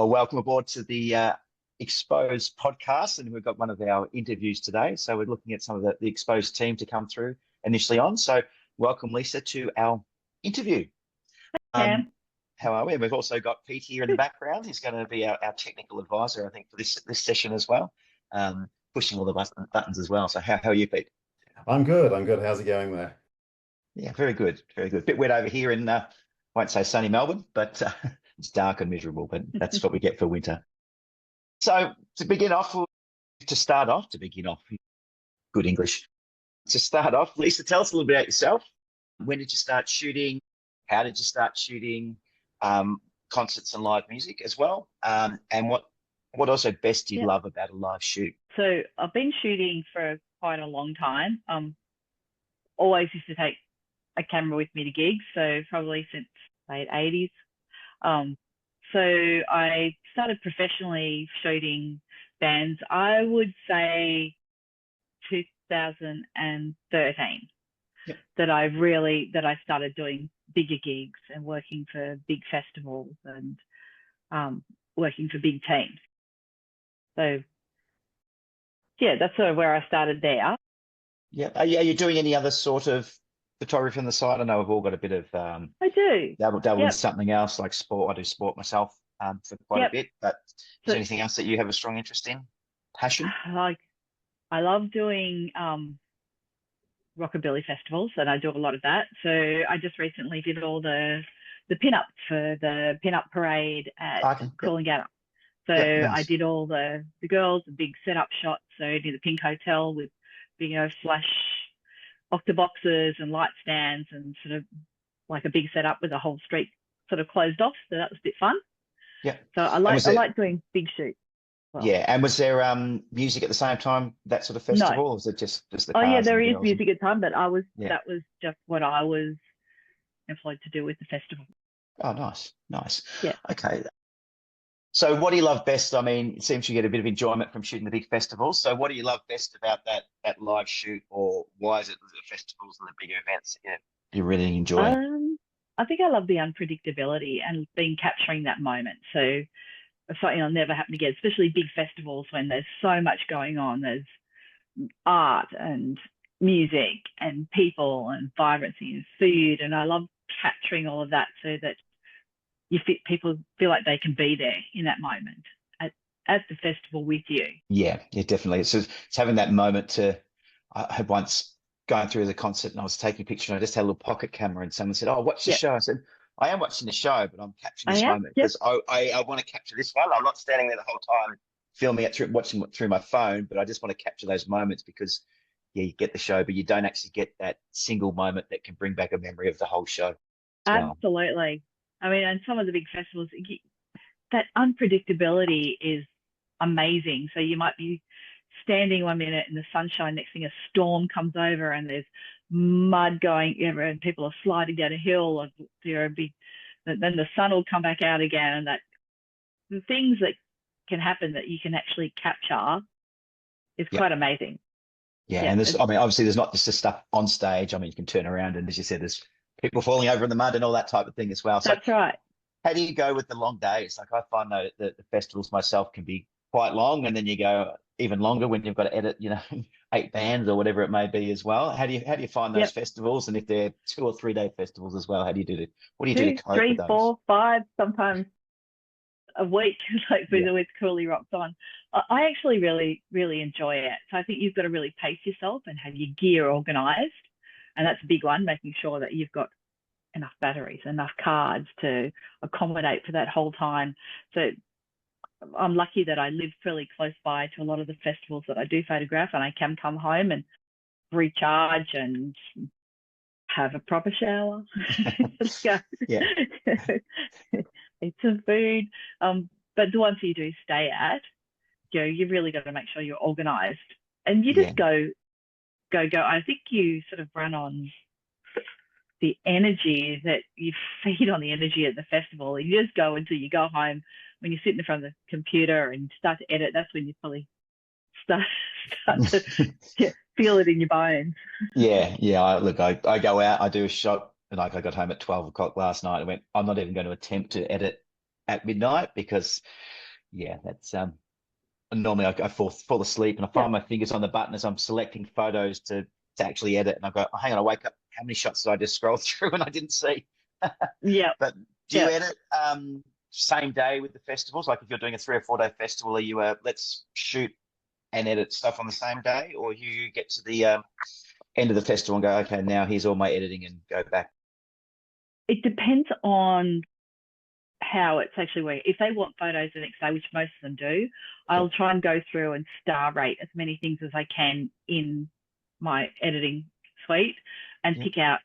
Well, welcome aboard to the Exposed podcast, and we've got one of our interviews today. So we're looking at some of the Exposed team to come through initially on. So welcome, Lisa, to our interview. Cam. How are we? And we've also got Pete here in the background. He's going to be our technical advisor, I think, for this session as well, pushing all the buttons as well. So how are you, Pete? I'm good. How's it going there? Yeah, very good. Very good. Bit wet over here in, I won't say sunny Melbourne, but it's dark and miserable, but that's what we get for winter. So to begin off, good English. To start off, Lisa, tell us a little bit about yourself. When did you start shooting? How did you start shooting? Concerts and live music as well. And what also best do you love about a live shoot? So I've been shooting for quite a long time. Always used to take a camera with me to gigs, so probably since late 80s. So I started professionally shooting bands, I would say 2013, that I started doing bigger gigs and working for big festivals and working for big teams. So yeah, that's sort of where I started there. Yeah. Are you doing any other sort of photography on the side? I know we've all got a bit of I do dabble in something else like sport. I do sport myself for quite a bit, but is there anything else that you have a strong interest in? Passion? Like, I love doing rockabilly festivals, and I do a lot of that. So I just recently did all the pin-up for the pin-up parade at Coolangatta. So nice. I did all the girls, the big setup shots. So I did the Pink Hotel with big, flash octoboxes and light stands and sort of like a big setup with the whole street sort of closed off. So that was a bit fun. Yeah. So I like doing big shoots. Well. Yeah. And was there music at the same time, that sort of festival? No. Or was it just the Oh yeah, there is music at the time, but that was just what I was employed to do with the festival. Oh, nice. Yeah. Okay. So what do you love best? I mean, it seems you get a bit of enjoyment from shooting the big festivals. So what do you love best about that live shoot, or why is it the festivals and the bigger events that you really enjoy? I think I love the unpredictability and capturing that moment. So something will never happen again, especially big festivals when there's so much going on. There's art and music and people and vibrancy and food. And I love capturing all of that so that people feel like they can be there in that moment at the festival with you. Yeah, definitely. So it's having that moment I had once going through the concert and I was taking a picture and I just had a little pocket camera and someone said, "Oh, watch the show." I said, "I am watching the show, but I'm capturing this moment because I want to capture this one. I'm not standing there the whole time filming it watching it through my phone, but I just want to capture those moments because you get the show, but you don't actually get that single moment that can bring back a memory of the whole show." Absolutely. I mean, and some of the big festivals, that unpredictability is amazing. So you might be standing 1 minute in the sunshine, next thing a storm comes over and there's mud going everywhere and people are sliding down a hill, and then the sun will come back out again, and that the things that can happen that you can actually capture is quite amazing. Yeah, and obviously there's not just the stuff on stage. I mean, you can turn around and, as you said, there's people falling over in the mud and all that type of thing as well. So that's right. How do you go with the long days? Like, I find that the festivals myself can be quite long, and then you go even longer when you've got to edit, 8 bands or whatever it may be as well. How do you find those festivals? And if they're 2 or 3 day festivals as well, what do you do to cope 3, with those? 4, 5, sometimes a week, like with Cooley Rocks on. I actually really, really enjoy it. So I think you've got to really pace yourself and have your gear organized. And that's a big one, making sure that you've got enough batteries, enough cards to accommodate for that whole time. So I'm lucky that I live fairly close by to a lot of the festivals that I do photograph, and I can come home and recharge and have a proper shower. Let's go. Yeah. Eat some food. But the ones you do stay at, you really got to make sure you're organized, and you just go. I think you sort of run on the energy that you feed on the energy at the festival. You just go until you go home. When you're sitting in front of the computer and start to edit, that's when you probably start to feel it in your bones. Yeah. I go out, I do a shot, and I got home at 12 o'clock last night. I went, I'm not even going to attempt to edit at midnight because, yeah, that's normally I fall asleep and I Yeah. find my fingers on the button as I'm selecting photos to actually edit, and I go, oh, hang on, I wake up. How many shots did I just scroll through and I didn't see? Yeah. But do you edit same day with the festivals? Like if you're doing a 3 or 4 day festival, are you let's shoot and edit stuff on the same day, or you get to the end of the festival and go, okay, now here's all my editing and go back? It depends on how it's actually working. If they want photos the next day, which most of them do, I'll try and go through and star rate as many things as I can in my editing suite and pick out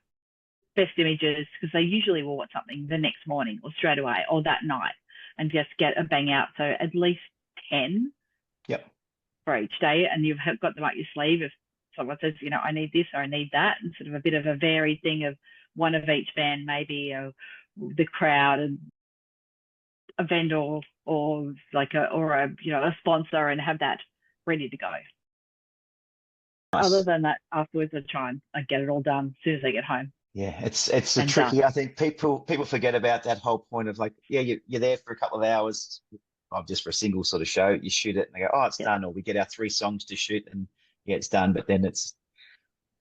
best images, because they usually will want something the next morning or straight away or that night and just get a bang out. So at least 10 for each day, and you've got them up your sleeve if someone says, you know, I need this or I need that, and sort of a bit of a varied thing of one of each band, maybe the crowd and a vendor or like a sponsor, and have that ready to go. Nice. Other than that, afterwards I get it all done as soon as I get home. Yeah, it's a tricky. I think people forget about that whole point of like, yeah, you're there for a couple of hours, just for a single sort of show. You shoot it and they go, oh, it's done, or we get our 3 songs to shoot and yeah, it's done. But then it's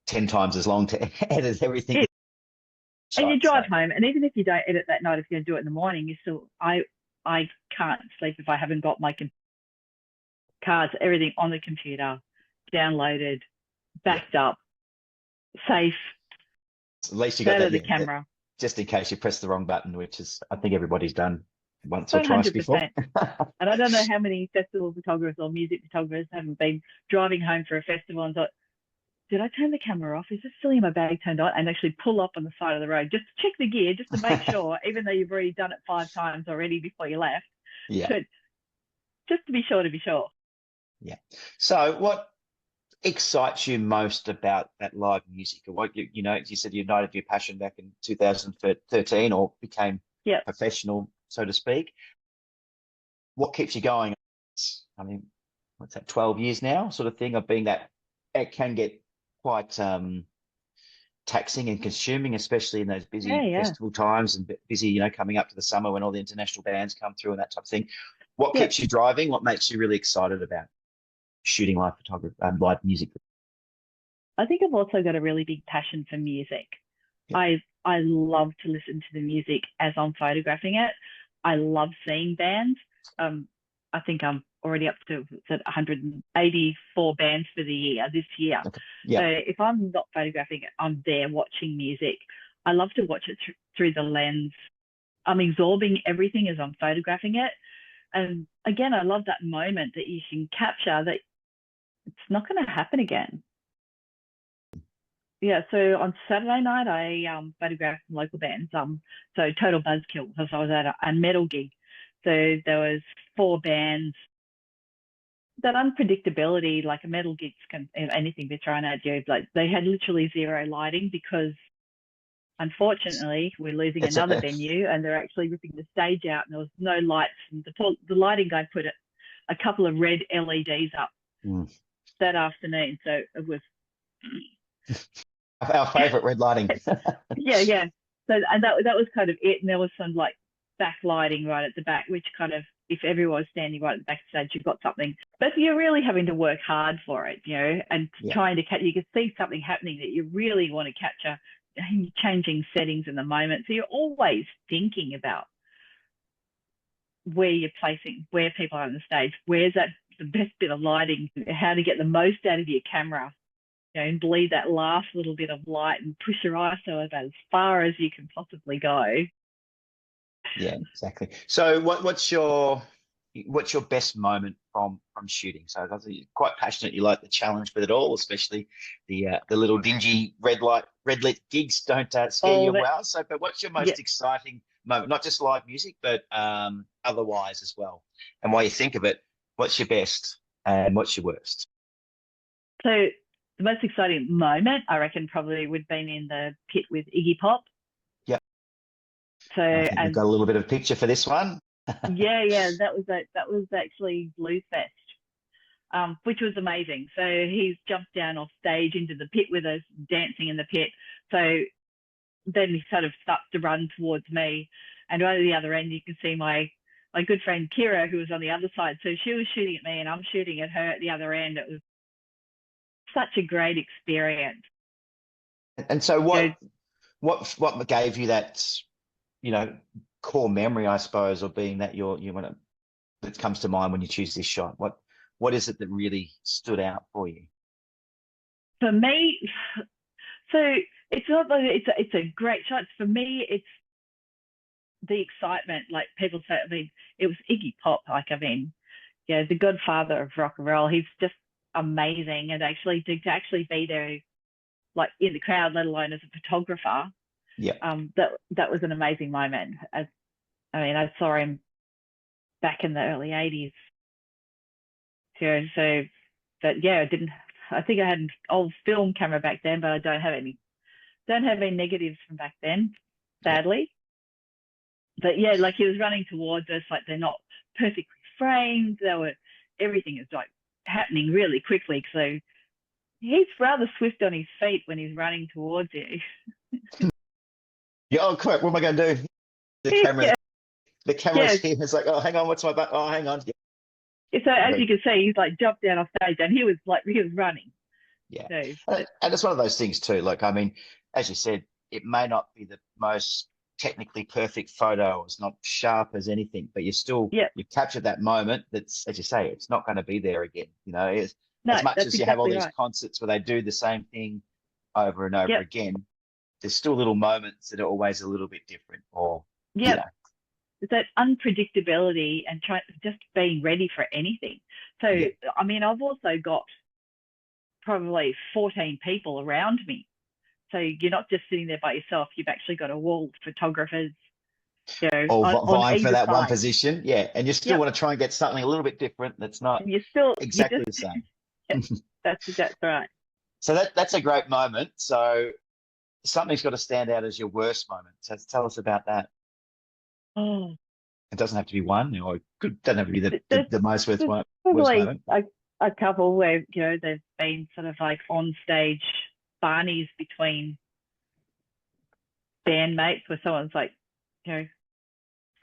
10 times as long to edit everything. Yeah. And you drive home, and even if you don't edit that night, if you're going to do it in the morning, you still. I can't sleep if I haven't got my cards, everything on the computer, downloaded, backed up, safe. At least you got that, the camera. Just in case you press the wrong button, which is, I think everybody's done once or twice before. And I don't know how many festival photographers or music photographers haven't been driving home for a festival and thought, did I turn the camera off? Is this still in my bag turned on? And actually pull up on the side of the road just to check the gear, just to make sure, even though you've already done it 5 times already before you left. Yeah. But just to be sure. Yeah. So what excites you most about that live music? Or what you said you ignited your passion back in 2013 or became professional, so to speak. What keeps you going? I mean, what's that, 12 years now sort of thing of being that it can get quite taxing and consuming, especially in those busy festival times and busy, coming up to the summer when all the international bands come through and that type of thing. What keeps you driving? What makes you really excited about shooting live photography, live music? I think I've also got a really big passion for music. I love to listen to the music as I'm photographing it. I love seeing bands. I think I'm already up to 184 bands for the year this year. Okay. So if I'm not photographing it, I'm there watching music. I love to watch it through the lens. I'm absorbing everything as I'm photographing it. And again, I love that moment that you can capture that it's not going to happen again. Yeah, so on Saturday night, I photographed some local bands. So Total Buzzkill, because I was at a metal gig. So there was 4 bands. That unpredictability, like a metal gig, can anything be thrown at you. Like they had literally 0 lighting because, unfortunately, we're losing another venue, and they're actually ripping the stage out, and there was no lights. And the lighting guy put a couple of red LEDs up that afternoon, so it was our favourite red lighting. yeah. So and that was kind of it, and there was some like backlighting right at the back, which kind of, if everyone was standing right at the back stage, you've got something. But you're really having to work hard for it, and trying to catch. You can see something happening that you really want to capture, changing settings in the moment. So you're always thinking about where you're placing, where people are on the stage, where's the best bit of lighting, how to get the most out of your camera, and bleed that last little bit of light and push your ISO about as far as you can possibly go. Yeah, exactly. So what's your best moment from shooting? So you're quite passionate. You like the challenge with it all, especially the little dingy red lit gigs don't scare you well. So, but what's your most exciting moment? Not just live music, but otherwise as well. And while you think of it, what's your best and what's your worst? So the most exciting moment, I reckon, probably would have been in the pit with Iggy Pop. So we've got a little bit of a picture for this one. yeah, that was actually Blues Fest, which was amazing. So he's jumped down off stage into the pit with us, dancing in the pit. So then he sort of starts to run towards me, and right at the other end you can see my my good friend Kira, who was on the other side. So she was shooting at me and I'm shooting at her at the other end. It was such a great experience. And so what gave you that, core memory, I suppose, or being that you want to, that comes to mind when you choose this shot? What is it that really stood out for you? For me, so it's not that it's a great shot. For me, it's the excitement. Like people say, I mean, it was Iggy Pop. Like, I mean, the godfather of rock and roll. He's just amazing, and actually to actually be there, like in the crowd, let alone as a photographer. Yeah. That was an amazing moment. I saw him back in the early 80s. So I think I had an old film camera back then, but I don't have any negatives from back then, sadly. Yeah. But yeah, like he was running towards us, like they're not perfectly framed. Everything is like happening really quickly. So he's rather swift on his feet when he's running towards you. Yeah, oh, quick, what am I going to do? The camera's here. It's like, oh, hang on, what's my back? Oh, hang on. Yeah. So as you can see, he's like jumped down off stage and he was running. Yeah. So, and it's one of those things too. Like, I mean, as you said, it may not be the most technically perfect photo. It's not sharp as anything, but you captured that moment. That's, as you say, it's not going to be there again. As much as you have all these concerts where they do the same thing over and over again, there's still little moments that are always a little bit different. It's that unpredictability and just being ready for anything. So, I mean, I've also got probably 14 people around me. So you're not just sitting there by yourself. You've actually got a wall of photographers, all vying for that side. one position. Yeah. And you still want to try and get something a little bit different that's not exactly the same. That's right. So that's a great moment. So something's got to stand out as your worst moment. So tell us about that. Oh, it doesn't have to be one, or it doesn't have to be the most worst moment. Probably a couple where they've been sort of like on stage Barneys between bandmates, where someone's like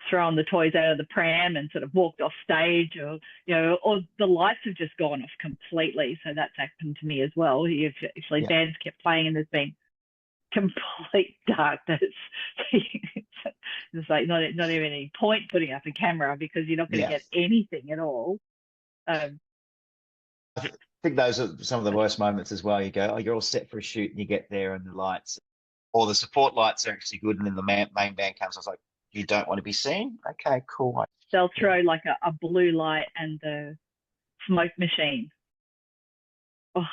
thrown the toys out of the pram and sort of walked off stage, or the lights have just gone off completely. So that's happened to me as well. Actually, bands kept playing and there's been complete darkness. It's like not even any point putting up a camera because you're not going to get anything at all. I think those are some of the worst moments as well. You go, you're all set for a shoot and you get there and the lights or the support lights are actually good, and then the main band comes. I was like, you don't want to be seen? Okay, cool. They'll throw like a blue light and the smoke machine. Oh,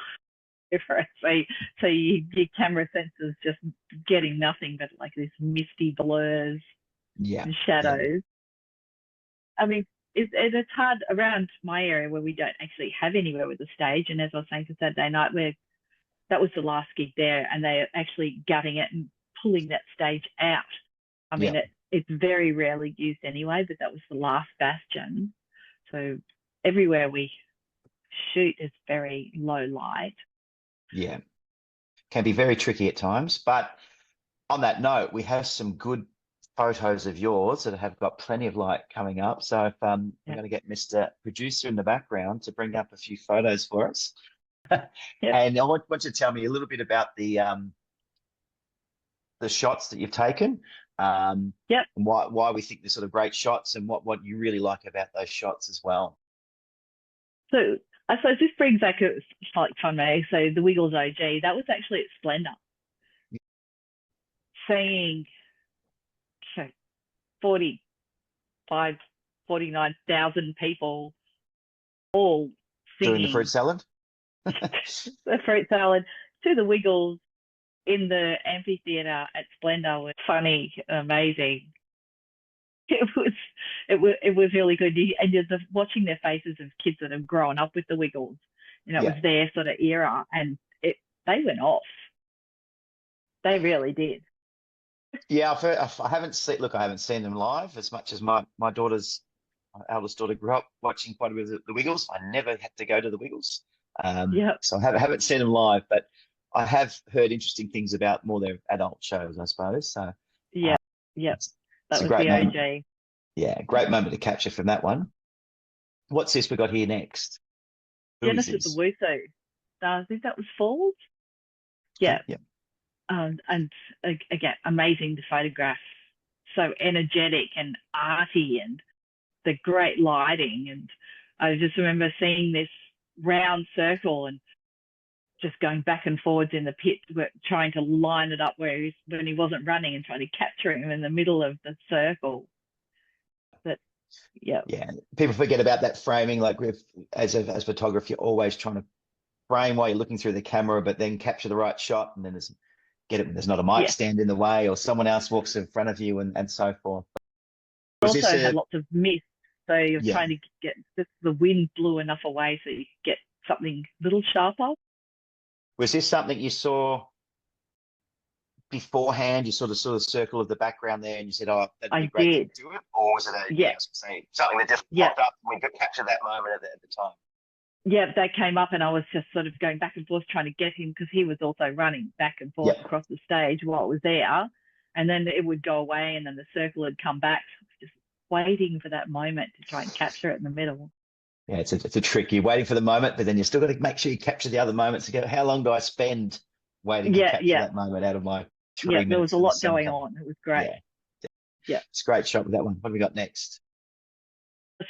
so your camera sensors just getting nothing but like this misty blurs and shadows. I mean, it's hard around my area where we don't actually have anywhere with a stage. And as I was saying for Saturday night, that was the last gig there, and they're actually gutting it and pulling that stage out. I mean, it's very rarely used anyway, but that was the last bastion. So everywhere we shoot is very low light. Yeah, can be very tricky at times. But on that note, we have some good photos of yours that have got plenty of light coming up. So if I'm going to get Mr. Producer in the background to bring up a few photos for us. And I want you to tell me a little bit about the shots that you've taken. And why we think they're sort of great shots, and what you really like about those shots as well. So I suppose this brings back a slight fun memory. So the Wiggles OG, that was actually at Splendor. Seeing 49,000 people all singing. Doing the fruit salad? The fruit salad to the Wiggles in the amphitheatre at Splendor was funny, amazing. It was really good, and just watching their faces of kids that have grown up with the Wiggles, it was their sort of era, and they went off. They really did. Yeah, I haven't seen them live as much as my eldest daughter grew up watching quite a bit of the Wiggles. I never had to go to the Wiggles, so I haven't seen them live, but I have heard interesting things about more their adult shows, I suppose. So that was the OG. Yeah, great moment to capture from that one. What's this we got here next? Who is Genesis this? Owusu. I think that was Falls. Yeah. Okay, yeah. And again, amazing to photograph. So energetic and arty, and the great lighting. And I just remember seeing this round circle and just going back and forwards in the pit, trying to line it up when he wasn't running, and trying to capture him in the middle of the circle. But yeah. People forget about that framing. Like as a photographer, you're always trying to frame while you're looking through the camera, but then capture the right shot, and then there's not a mic stand in the way, or someone else walks in front of you, and so forth. Also had lots of mist, so you're trying to get the wind blew enough away so you could get something a little sharper. Was this something you saw beforehand? You sort of saw the circle of the background there, and you said, "Oh, that'd be great to do it," or was it something that just popped up and we could capture that moment at the time? Yeah, they came up, and I was just sort of going back and forth trying to get him, because he was also running back and forth across the stage while it was there, and then it would go away, and then the circle would come back. Just waiting for that moment to try and capture it in the middle. Yeah, it's a trick. You're waiting for the moment, but then you still got to make sure you capture the other moments. To go, how long do I spend waiting to capture that moment out of my 3 minutes? There was a lot going on. It was great. Yeah. It's a great shot with that one. What have we got next?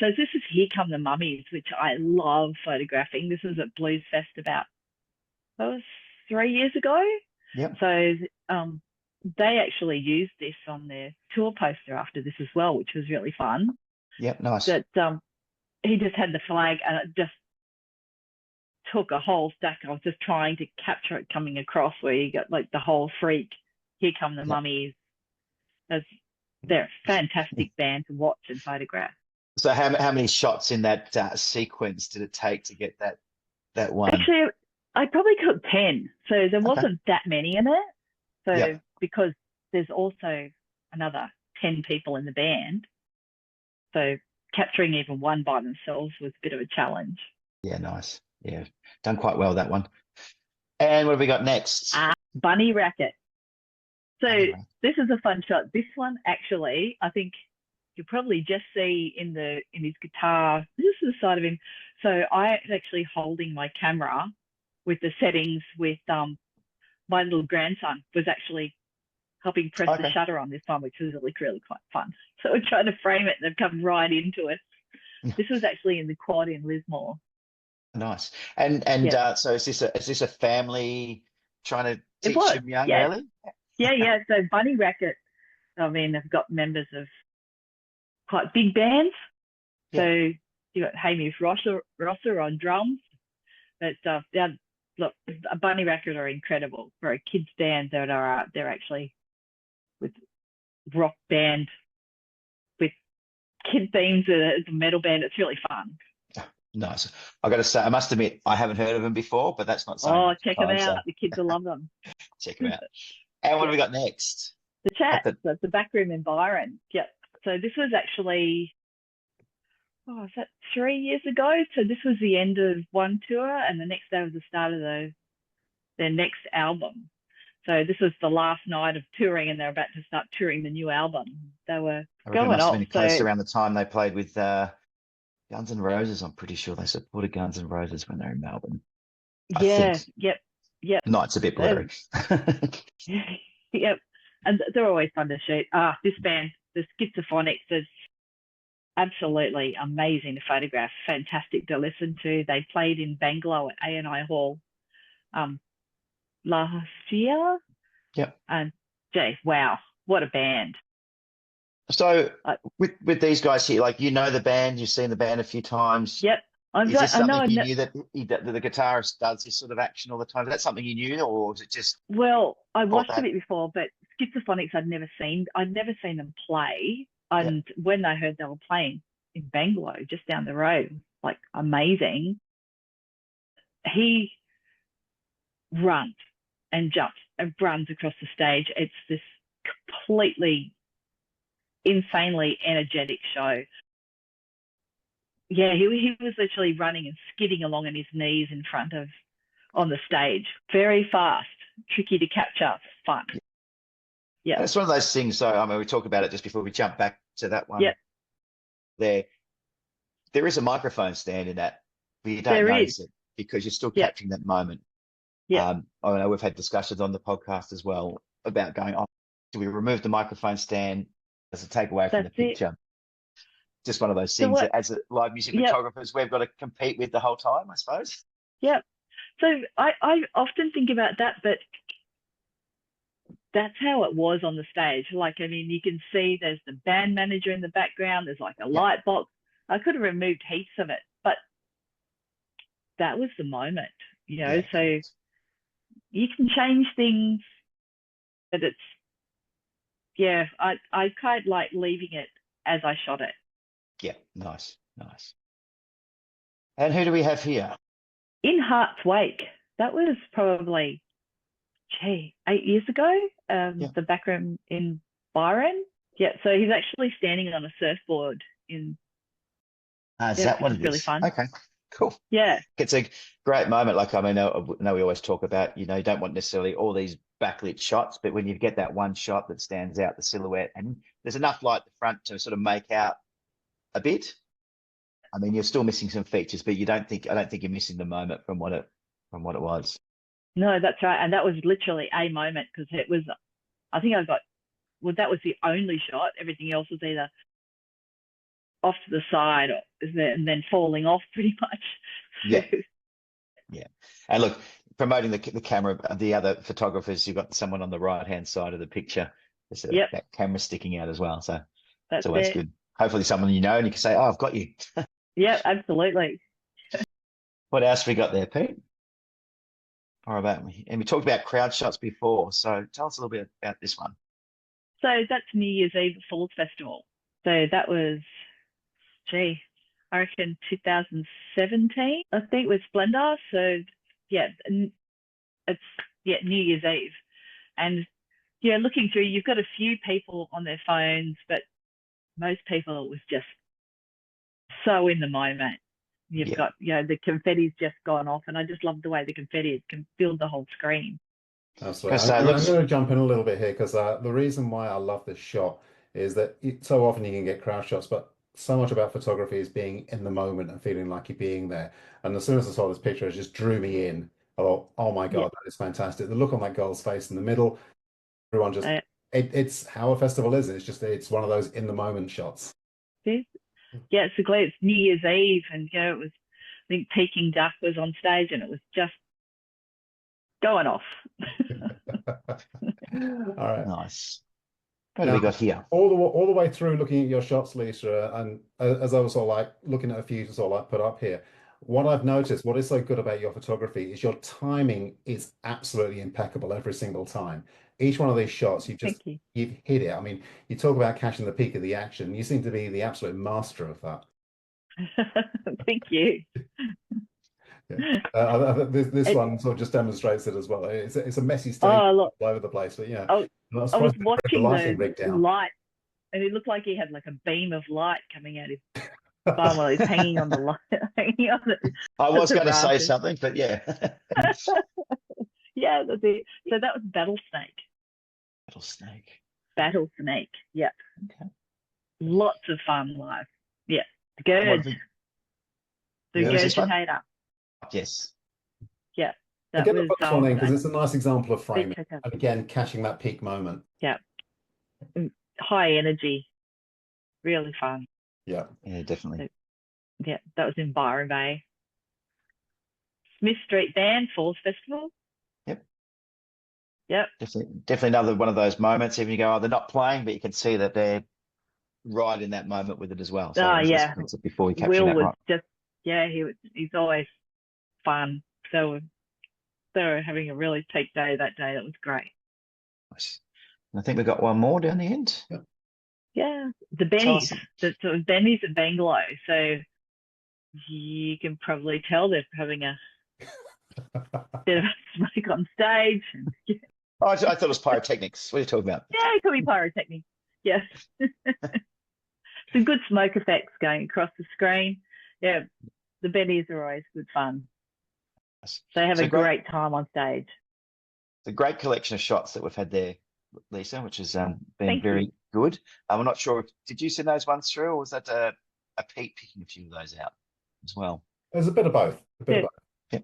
So this is Here Come the Mummies, which I love photographing. This was at Blues Fest that was 3 years ago. Yep. So they actually used this on their tour poster after this as well, which was really fun. Yep, nice. That he just had the flag, and it just took a whole stack. I was just trying to capture it coming across, where you got like the whole freak, Here Come the Mummies. They're a fantastic band to watch and photograph. So how many shots in that sequence did it take to get that one? Actually, I probably got 10. So there wasn't that many in it. So because there's also another 10 people in the band. So capturing even one by themselves was a bit of a challenge. Yeah, nice. Yeah, done quite well, that one. And what have we got next? Bunny Racket. So this is a fun shot. This one, actually, I think you'll probably just see in his guitar. This is the side of him. So I actually holding my camera with the settings with my little grandson was actually helping press the shutter on this one, which was really quite fun. So we're trying to frame it, and they've come right into it. This was actually in the quad in Lismore. Nice. And so is this a family trying to teach them young early? Yeah. So Bunny Racket, I mean, they've got members of quite big bands. So you got Hamish Rosser on drums. But look, Bunny Racket are incredible for a kids band. They're actually with rock band with kid themes. It's a metal band. It's really fun. Nice. I got to say, I must admit, I haven't heard of them before, but that's not something. Oh, check them out. So. The kids will love them. Check them out. And what have we got next? The Chat. So it's the back room in Byron. Yeah. So this was actually, is that 3 years ago? So this was the end of one tour, and the next day was the start of their next album. So this was the last night of touring, and they're about to start touring the new album. They were going must off. Have been close around the time they played with Guns N' Roses. I'm pretty sure they supported Guns N' Roses when they were in Melbourne. Yep. No, it's a bit blurry. Yep. And they're always fun to shoot. This band, the Schizophrenics, is absolutely amazing to photograph, fantastic to listen to. They played in Bangalow at A&I Hall last year. Yep. And gee, wow, what a band. So with these guys here, like, you know the band, you've seen the band a few times. Yep. Is this something you knew that the guitarist does this sort of action all the time? Is that something you knew, or was it just? Well, I watched a bit before, but Schizophrenics I'd never seen them play. And when I heard they were playing in Bangalow, just down the road, like, amazing. He runs and jumps and runs across the stage. It's this completely insanely energetic show. Yeah, he was literally running and skidding along on his knees on the stage. Very fast, tricky to capture, fun. Yeah. It's one of those things. So, I mean, we talked about it just before we jump back to that one. Yeah. there is a microphone stand in that, but you don't notice it because you're still capturing that moment. I know we've had discussions on the podcast as well about going, oh, do we remove the microphone stand as a takeaway from the picture? Just one of those things that as a live music photographers, we've got to compete with the whole time, I suppose. Yeah. So I often think about that, but that's how it was on the stage. Like, I mean, you can see there's the band manager in the background. There's like a light box. I could have removed heaps of it, but that was the moment, you know. So you can change things, but it's, I quite like leaving it as I shot it. Yeah, nice. And who do we have here? In Heart's Wake. That was probably, 8 years ago. The backroom in Byron. Yeah, so he's actually standing on a surfboard in. Is that what it is? Really fun. Okay, cool. Yeah, it's a great moment. Like, I mean, I know we always talk about, you don't want necessarily all these backlit shots, but when you get that one shot that stands out, the silhouette, and there's enough light at the front to sort of make out a bit. I mean, you're still missing some features, but I don't think you're missing the moment from what it was. No, that's right. And that was literally a moment, because it was, I think that was the only shot. Everything else was either off to the side and then falling off pretty much. Yeah. And look, promoting the camera, the other photographers, you've got someone on the right-hand side of the picture. There's that camera sticking out as well. So that's always good. Hopefully someone you know, and you can say, oh, I've got you. Yeah, absolutely. What else have we got there, Pete? And we talked about crowd shots before, so tell us a little bit about this one. So that's New Year's Eve Falls Festival. So that was, I reckon 2017, I think, with Splendor. So it's New Year's Eve. And looking through, you've got a few people on their phones, but most people, it was just so in the moment. You've got, the confetti's just gone off, and I just love the way the confetti can fill the whole screen. Absolutely. I'm going to jump in a little bit here, because the reason why I love this shot is that so often you can get crowd shots, but so much about photography is being in the moment and feeling like you're being there. And as soon as I saw this picture, it just drew me in. I thought, oh my God, that is fantastic. The look on that girl's face in the middle, everyone just, it's how a festival is. It's one of those in the moment shots. Yeah, it's great. It's New Year's Eve, and it was, I think Peking Duck was on stage, and it was just going off. All right, nice. What have we got here? All the way through, looking at your shots, Lisa, and as I was sort of like looking at a few to sort of like put up here, what I've noticed, what is so good about your photography, is your timing is absolutely impeccable every single time. Each one of these shots, you've hit it. I mean, you talk about catching the peak of the action. You seem to be the absolute master of that. Thank you. This one sort of just demonstrates it as well. It's a messy stage all over the place, but I was watching the light, and it looked like he had like a beam of light coming out his spine while he's hanging on the light. I was going to say something, but yeah. Yeah, that's it. So that was Battlesnake. Yeah. Okay. Lots of fun live. Yeah. The Gurgitator. Yes. Yeah. I get the first one in because it's a nice example of framing. And again, catching that peak moment. Yeah. High energy. Really fun. Yeah. Yeah, definitely. So, that was in Byron Bay. Smith Street Band, Falls Festival. Yep. Definitely another one of those moments. Even you go, they're not playing, but you can see that they're right in that moment with it as well. So before we capture Will that, was just he's always fun. So they were having a really peak day that day. That was great. Nice. I think we got one more down the end. Yep. Yeah, the Bennies. The Bennies at Bangalow. So you can probably tell they're having a bit of a smoke on stage. I thought it was pyrotechnics. What are you talking about? Yeah, it could be pyrotechnics. Yes. Some good smoke effects going across the screen. Yeah, the Bennies are always good fun. They have a great time on stage. It's a great collection of shots that we've had there, Lisa, which has been very good. I'm not sure, did you send those ones through, or was that a peek picking a few of those out as well? There's a bit of both. A bit of both. Yep.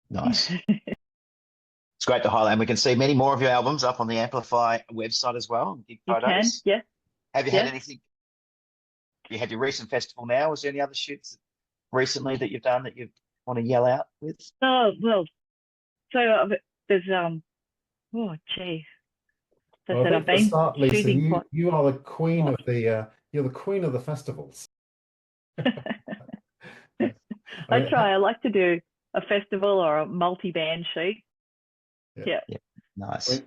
Nice. It's great to highlight, and we can see many more of your albums up on the Amplify website as well. Big photos. You can, yeah. Have you had anything? You had your recent festival now. Was there any other shoots recently that you've done that you want to yell out with? Oh, well, so there's oh gee. Well, I've been start, Lisa, shooting. you are the queen of the you're the queen of the festivals. I try. I like to do a festival or a multi-band shoot. Yeah. Nice.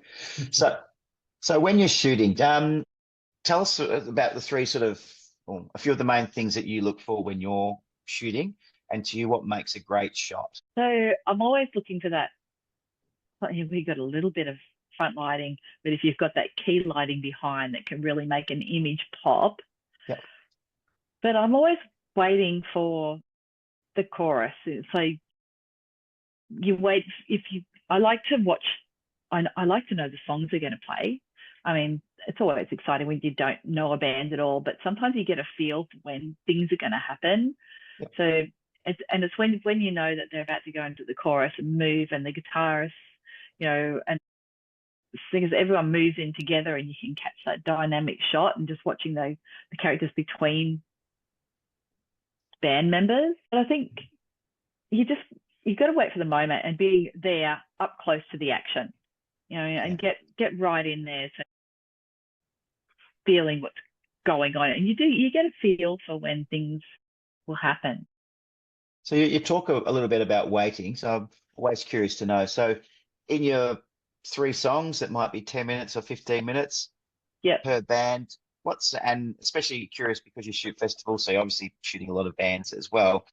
So when you're shooting, tell us about the three or a few of the main things that you look for when you're shooting, and to you, what makes a great shot? So I'm always looking for that. We've got a little bit of front lighting, but if you've got that key lighting behind, that can really make an image pop. Yep. But I'm always waiting for the chorus. So you wait. I like to watch. I like to know the songs they're going to play. I mean, it's always exciting when you don't know a band at all, but sometimes you get a feel for when things are going to happen. Yep. So it's when you know that they're about to go into the chorus and move, and the guitarists, and singers, everyone moves in together, and you can catch that dynamic shot, and just watching the characters between band members. But I think you've got to wait for the moment and be there up close to the action, and get right in there, so feeling what's going on, and you get a feel for when things will happen. So you talk a little bit about waiting. So I'm always curious to know. So in your 3 songs that might be 10 minutes or 15 minutes per band, and especially curious because you shoot festivals, so you're obviously shooting a lot of bands as well.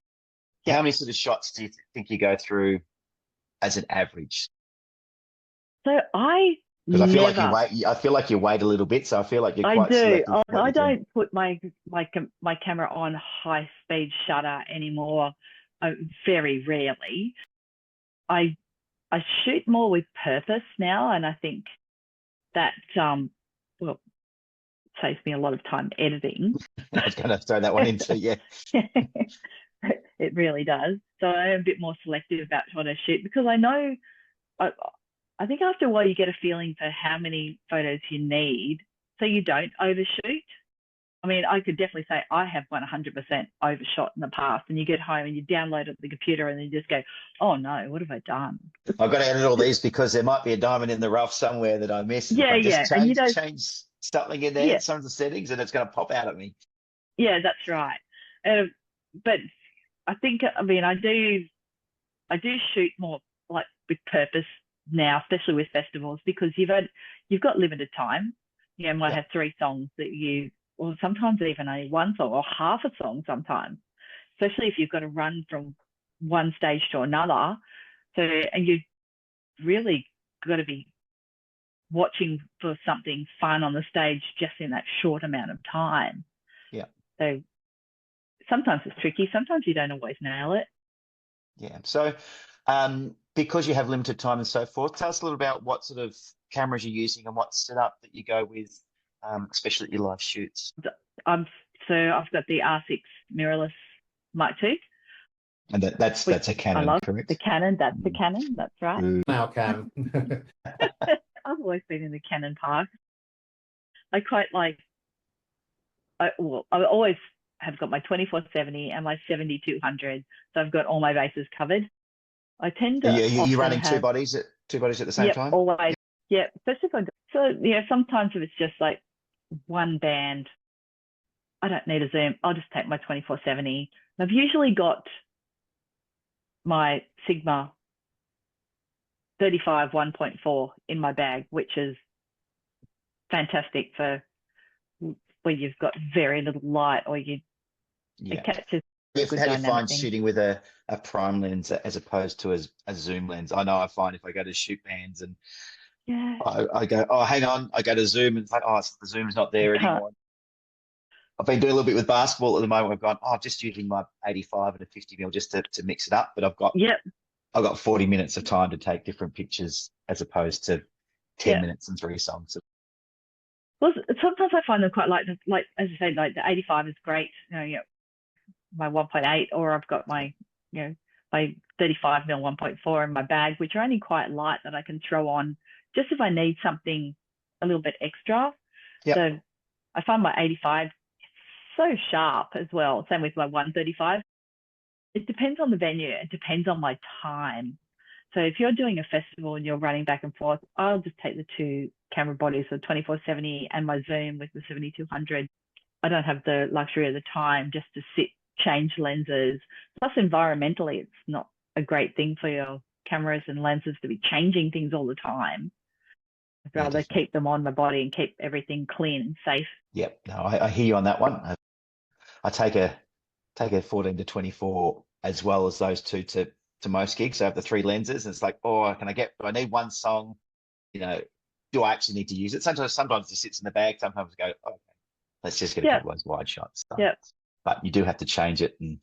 Yep. How many sort of shots do you think you go through as an average? So because I feel like you wait a little bit, so I feel like you're quite selective. I don't put my camera on high speed shutter anymore. Very rarely. I shoot more with purpose now, and I think that saves me a lot of time editing. I was going to throw that one into It really does. So I'm a bit more selective about what I shoot, because I know. I think after a while you get a feeling for how many photos you need, so you don't overshoot. I mean, I could definitely say I have 100% overshot in the past, and you get home and you download it on the computer and you just go, oh no, what have I done? I've got to edit all these because there might be a diamond in the rough somewhere that I missed. Change something in there, some of the settings, and it's going to pop out at me. Yeah, that's right. But I think, I do shoot more like with purpose now, especially with festivals, because you've got limited time. You might have 3 songs that or sometimes even only 1 song or half a song sometimes, especially if you've got to run from one stage to another. So, and you've really got to be watching for something fun on the stage just in that short amount of time. Yeah. So sometimes it's tricky. Sometimes you don't always nail it. Yeah. So, because you have limited time and so forth, tell us a little about what sort of cameras you're using and what setup that you go with, especially at your live shoots. So I've got the R6 mirrorless Mark II. And that's a Canon, I love correct? The Canon, that's the Canon, that's right. Now Canon. I've always been in the Canon park. I quite like, I always have got my 24-70 and my 70-200, so I've got all my bases covered. I tend to. You're running two bodies at the same time? Always. Yeah, especially if sometimes if it's just like one band, I don't need a zoom. I'll just take my 24-70. I've usually got my Sigma 35 1.4 in my bag, which is fantastic for when you've got very little light, or it catches. How do you find shooting with a prime lens as opposed to a zoom lens? I know I find if I go to shoot bands and I go, oh, hang on, I go to zoom and it's like, oh, the zoom's not there anymore. I've been doing a little bit with basketball at the moment. I've gone, just using my 85 and a 50mm just to mix it up. But I've got 40 minutes of time to take different pictures as opposed to 10 minutes and 3 songs. Well, sometimes I find them quite like as I say, like the 85 is great. My 1.8, or I've got my my 35 mil 1.4 in my bag, which are only quite light that I can throw on just if I need something a little bit extra. Yep. So I find my 85 so sharp as well. Same with my 135. It depends on the venue. It depends on my time. So if you're doing a festival and you're running back and forth, I'll just take the two camera bodies, the 24-70 and my zoom with the 7200. I don't have the luxury of the time just to sit, change lenses. Plus, environmentally, it's not a great thing for your cameras and lenses to be changing things all the time. I'd rather keep them on my body and keep everything clean and safe. Yep. No, I hear you on that one. I take a 14-24 as well as those two to most gigs. So I have the three lenses, and it's like, do I need one song? Do I actually need to use it? Sometimes it sits in the bag. Sometimes I go, okay, let's just get a couple of those wide shots. Yep. But you do have to change it, and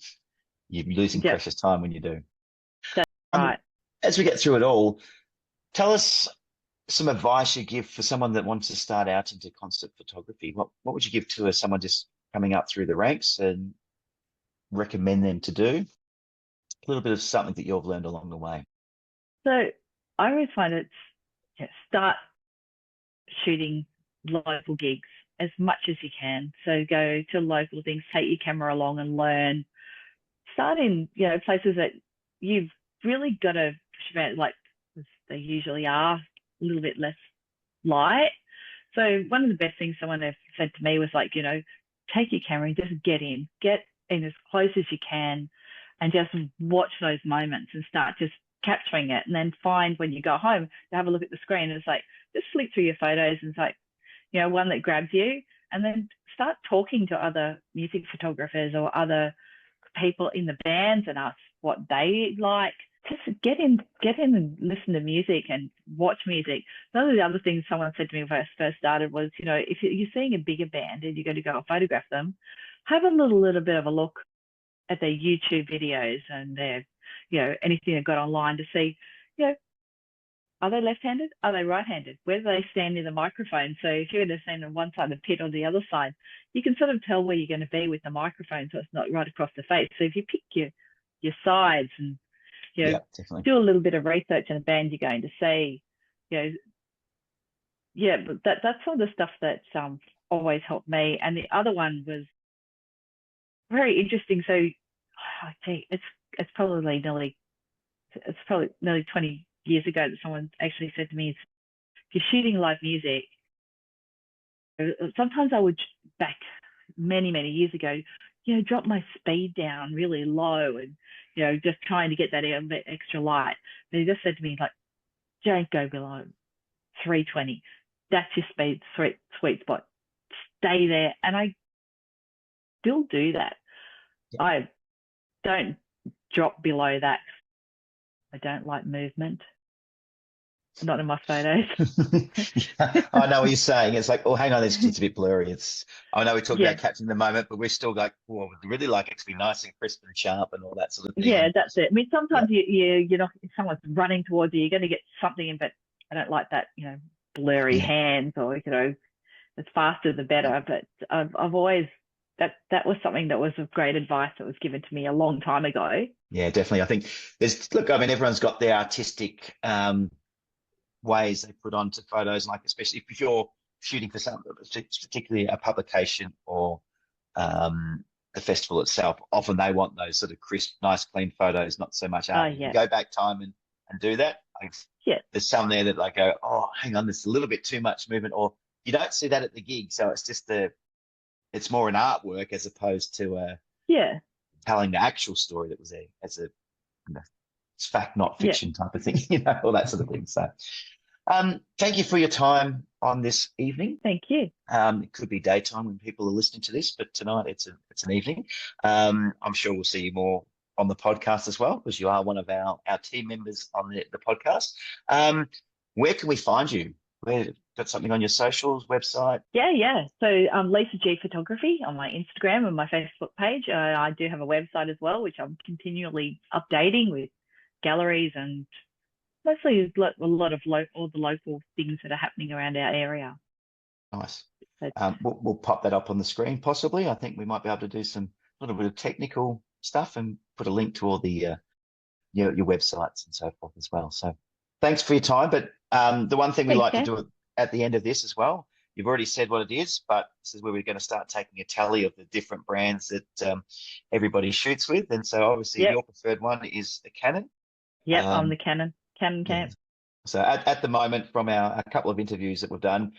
you're losing precious time when you do. That's right. As we get through it all, tell us some advice you give for someone that wants to start out into concert photography. What would you give to someone just coming up through the ranks and recommend them to do? A little bit of something that you've learned along the way. So I always find start shooting local gigs as much as you can. So go to local things, take your camera along and learn. Start in, places that you've really got to, like they usually are, a little bit less light. So one of the best things someone has said to me was like, take your camera and just get in as close as you can and just watch those moments and start just capturing it. And then find when you go home to have a look at the screen, and it's like, just flick through your photos and it's like, one that grabs you, and then start talking to other music photographers or other people in the bands and ask what they like. Just get in and listen to music and watch music. One of the other things someone said to me when I first started was, if you're seeing a bigger band and you're going to go and photograph them, have a little bit of a look at their YouTube videos and their, anything they've got online to see, are they left-handed? Are they right-handed? Where do they stand near the microphone? So if you're going to stand on one side of the pit or the other side, you can sort of tell where you're going to be with the microphone, so it's not right across the face. So if you pick your sides and do a little bit of research in a band you're going to see, but that's all the stuff that's always helped me. And the other one was very interesting. So I think it's probably nearly 20 years ago that someone actually said to me, if you're shooting live music, sometimes I would, back many years ago, drop my speed down really low and just trying to get that extra light. But he just said to me, like, don't go below 320. That's your speed sweet spot. Stay there. And I still do that. Yeah. I don't drop below that. I don't like movement. Not in my photos. I know what you're saying. It's like, oh, hang on, it's a bit blurry. I know we talked about capturing the moment, but we're still like, we'd really like it to be nice and crisp and sharp and all that sort of thing. Yeah, that's it. I mean, sometimes if someone's running towards you, you're going to get something in, but I don't like that, blurry hands or, as faster the better. But I've always, that was something that was of great advice that was given to me a long time ago. Yeah, definitely. I think everyone's got their artistic ways they put onto photos, like especially if you're shooting for something, particularly a publication or the festival itself, often they want those sort of crisp, nice, clean photos, not so much art. You go back time and do that. There's some there that like go, oh, hang on, there's a little bit too much movement, or you don't see that at the gig. So it's just it's more an artwork as opposed to telling the actual story that was there. As a it's fact, not fiction type of thing, all that sort of thing. So thank you for your time on this evening. Thank you. It could be daytime when people are listening to this, but tonight it's an evening. I'm sure we'll see you more on the podcast as well, because you are one of our team members on the podcast. Where can we find you? Got something on your socials, website? Yeah. So Lisa G Photography on my Instagram and my Facebook page. I do have a website as well, which I'm continually updating with galleries and mostly a lot of all the local things that are happening around our area. Nice. We'll pop that up on the screen, possibly. I think we might be able to do a little bit of technical stuff and put a link to all the your websites and so forth as well. So thanks for your time. But the one thing we like to do at the end of this as well, you've already said what it is, but this is where we're going to start taking a tally of the different brands that everybody shoots with. And so obviously your preferred one is a Canon. Yep, I'm the Canon camp. Yeah. So at the moment, from a couple of interviews that we've done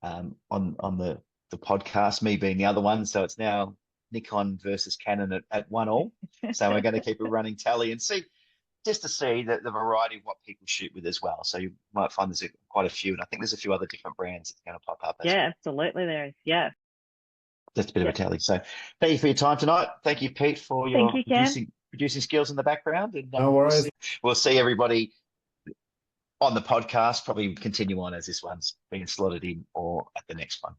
on the podcast, me being the other one, so it's now Nikon versus Canon at 1-1. So we're going to keep a running tally and see, just to see the variety of what people shoot with as well. So you might find there's quite a few, and I think there's a few other different brands that's going to pop up. Yeah, absolutely there is. Yeah. Just a bit of a tally. So thank you for your time tonight. Thank you, Pete, for your producing skills in the background. And no worries. We'll see everybody on the podcast, probably continue on as this one's being slotted in or at the next one.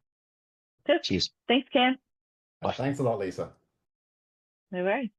Cheers. Thanks, Cam. Bye. Thanks a lot, Lisa. No worries.